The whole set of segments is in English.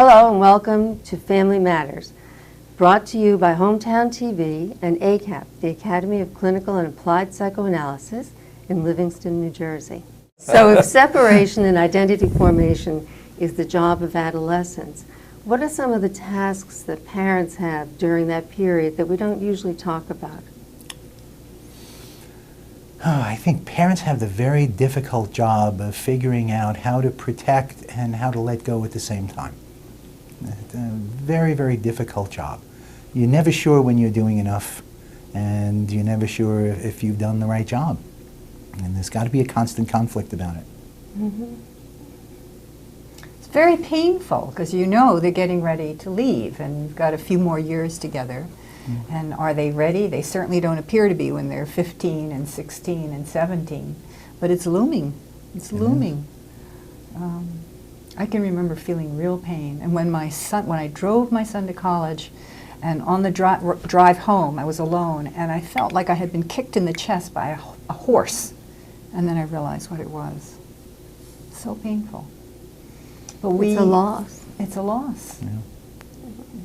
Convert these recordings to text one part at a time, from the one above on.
Hello and welcome to Family Matters, brought to you by Hometown TV and ACAP, the Academy of Clinical and Applied Psychoanalysis in Livingston, New Jersey. So if separation and identity formation is the job of adolescents, what are some of the tasks that parents have during that period that we don't usually talk about? Oh, I think parents have the very difficult job of figuring out how to protect and how to let go at the same time. It's a very, very difficult job. You're never sure when you're doing enough, and you're never sure if you've done the right job. And there's got to be a constant conflict about it. Mm-hmm. It's very painful because you know they're getting ready to leave and you've got a few more years together. Mm-hmm. And are they ready? They certainly don't appear to be when they're 15 and 16 and 17. But it's looming. It's looming. I can remember feeling real pain. And when I drove my son to college, and on the drive home, I was alone, and I felt like I had been kicked in the chest by a horse. And then I realized what it was. So painful. But it's a loss. It's a loss. Yeah.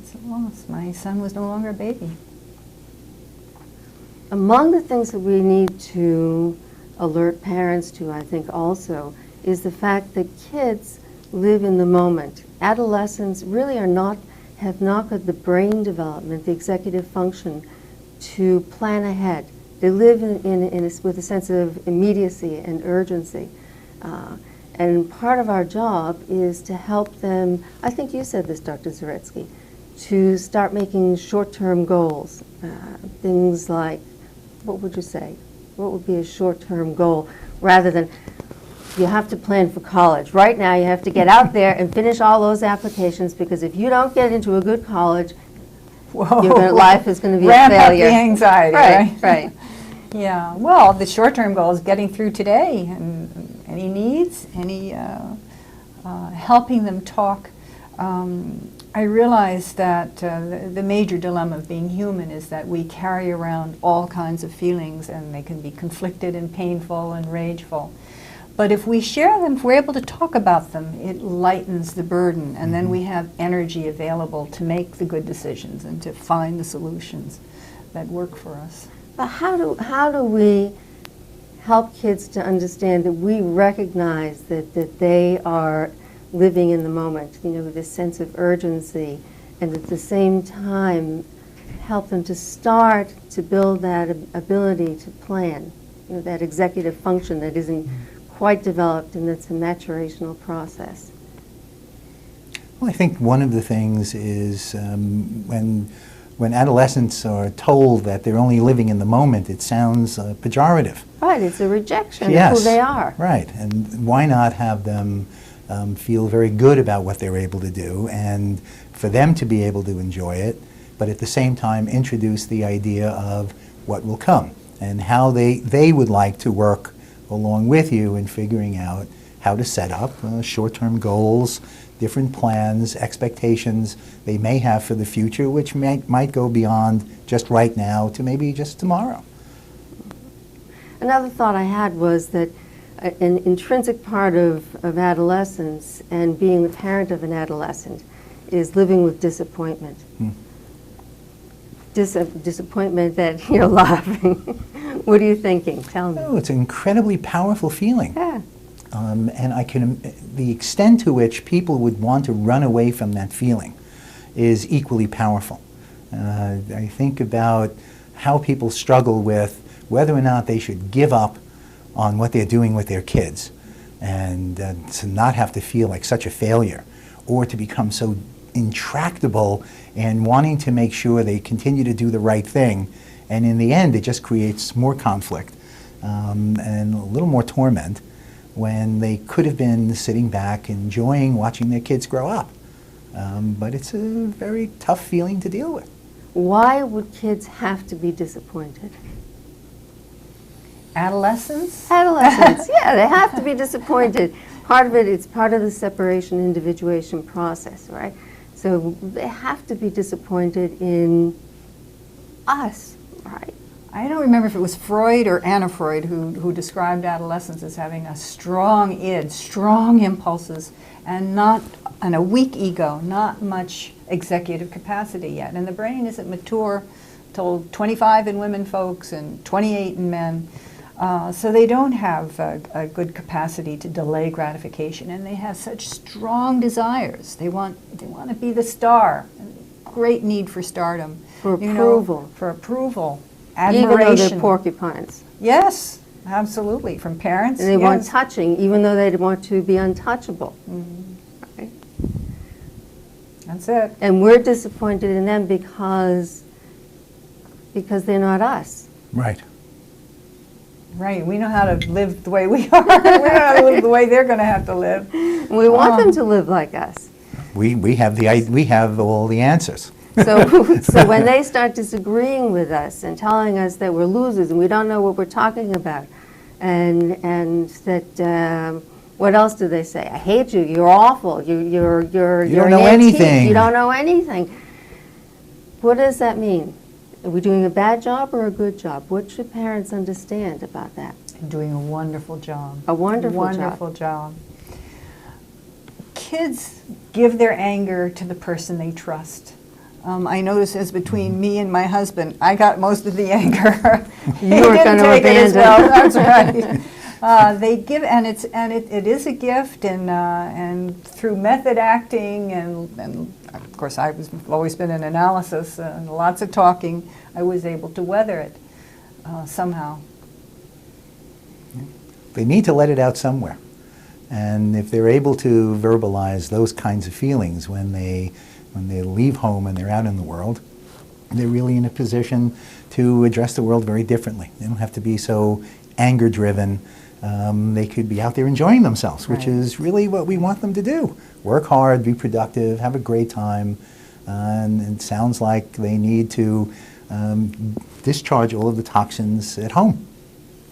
It's a loss. My son was no longer a baby. Among the things that we need to alert parents to, I think also, is the fact that kids live in the moment. Adolescents really have not got the brain development, the executive function to plan ahead. They live with a sense of immediacy and urgency. And part of our job is to help them, I think you said this, Dr. Zaretsky, to start making short-term goals. Things like, what would you say? What would be a short-term goal rather than you have to plan for college. Right now you have to get out there and finish all those applications, because if you don't get into a good college, life is going to be a failure. Ramp up the anxiety, right? Right. Yeah, well, the short-term goal is getting through today, and any needs, helping them talk. I realize that the major dilemma of being human is that we carry around all kinds of feelings, and they can be conflicted and painful and rageful. But if we share them, if we're able to talk about them, it lightens the burden, and then we have energy available to make the good decisions and to find the solutions that work for us. But how do we help kids to understand that we recognize that they are living in the moment, this sense of urgency, and at the same time help them to start to build that ability to plan, that executive function that isn't quite developed, and it's a maturational process? Well, I think one of the things is when adolescents are told that they're only living in the moment, it sounds pejorative. Right, it's a rejection of who they are. Right, and why not have them feel very good about what they're able to do, and for them to be able to enjoy it, but at the same time introduce the idea of what will come and how they would like to work along with you in figuring out how to set up short-term goals, different plans, expectations they may have for the future, which might go beyond just right now to maybe just tomorrow. Another thought I had was that an intrinsic part of adolescence and being the parent of an adolescent is living with disappointment. Disappointment that you're laughing. What are you thinking? Tell me. Oh, it's an incredibly powerful feeling. Yeah. And the extent to which people would want to run away from that feeling is equally powerful. I think about how people struggle with whether or not they should give up on what they're doing with their kids, and to not have to feel like such a failure, or to become so intractable and wanting to make sure they continue to do the right thing. And in the end, it just creates more conflict and a little more torment when they could have been sitting back enjoying watching their kids grow up. But it's a very tough feeling to deal with. Why would kids have to be disappointed? Adolescents? Adolescents, yeah, they have to be disappointed. Part of it, it's part of the separation individuation process, right? So they have to be disappointed in us, right? I don't remember if it was Freud or Anna Freud who described adolescence as having a strong id, strong impulses, and a weak ego, not much executive capacity yet. And the brain isn't mature till 25 in women folks and 28 in men. So they don't have a good capacity to delay gratification, and they have such strong desires. They want to be the star. Great need for stardom. For approval. For approval. Admiration. Even though they're porcupines. Yes, absolutely. From parents. And they want yes. touching, even though they want to be untouchable. Right? That's it. And we're disappointed in them because they're not us. Right. Right. We know how to live the way we are. We know how to live the way they're going to have to live. And we want them to live like us. We have all the answers. So when they start disagreeing with us and telling us that we're losers and we don't know what we're talking about, and that what else do they say? I hate you. You're awful. You don't know anything. You don't know anything. What does that mean? Are we doing a bad job or a good job? What should parents understand about that? Doing a wonderful job. A wonderful job. Kids give their anger to the person they trust. I notice as between me and my husband, I got most of the anger. You were going to abandon. As well. That's right. They give, and it is a gift, and through method acting, and of course I've always been in analysis and lots of talking, I was able to weather it somehow. They need to let it out somewhere. And if they're able to verbalize those kinds of feelings when they leave home and they're out in the world, they're really in a position to address the world very differently. They don't have to be so anger-driven. They could be out there enjoying themselves, which is really what we want them to do. Work hard, be productive, have a great time, and it sounds like they need to discharge all of the toxins at home.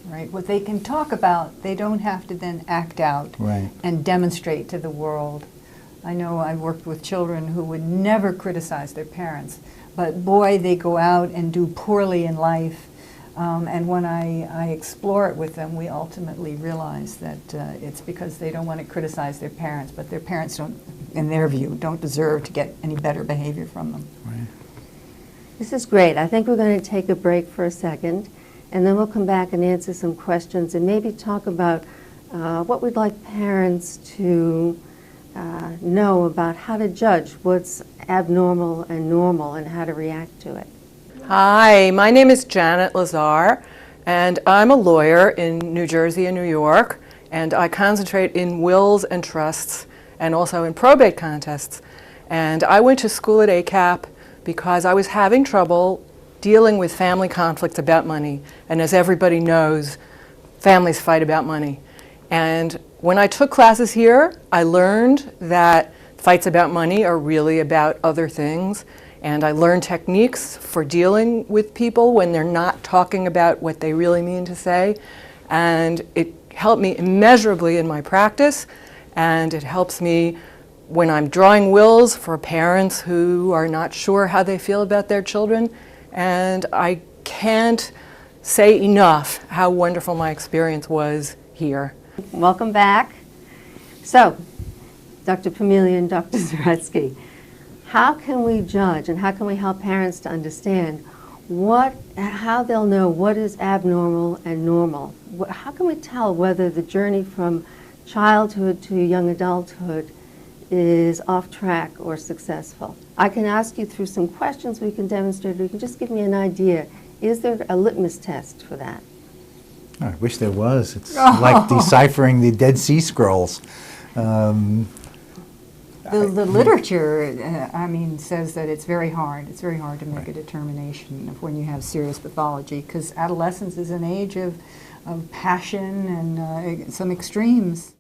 Right. What they can talk about, they don't have to then act out and demonstrate to the world. I know I've worked with children who would never criticize their parents, but boy, they go out and do poorly in life. And when I explore it with them, we ultimately realize that it's because they don't want to criticize their parents, but their parents don't, in their view, don't deserve to get any better behavior from them. Right. This is great. I think we're going to take a break for a second, and then we'll come back and answer some questions and maybe talk about what we'd like parents to know about how to judge what's abnormal and normal and how to react to it. Hi, my name is Janet Lazar, and I'm a lawyer in New Jersey and New York, and I concentrate in wills and trusts and also in probate contests. And I went to school at ACAP because I was having trouble dealing with family conflicts about money. And as everybody knows, families fight about money. And when I took classes here, I learned that fights about money are really about other things. And I learned techniques for dealing with people when they're not talking about what they really mean to say. And it helped me immeasurably in my practice. And it helps me when I'm drawing wills for parents who are not sure how they feel about their children. And I can't say enough how wonderful my experience was here. Welcome back. So, Dr. Pumilia and Dr. Zaretsky, how can we judge and how can we help parents to understand how they'll know what is abnormal and normal? How can we tell whether the journey from childhood to young adulthood is off track or successful? I can ask you through some questions we can demonstrate, or you can just give me an idea. Is there a litmus test for that? I wish there was. It's like deciphering the Dead Sea Scrolls. The literature, says that it's very hard. It's very hard to make a determination of when you have serious pathology, because adolescence is an age of passion and some extremes.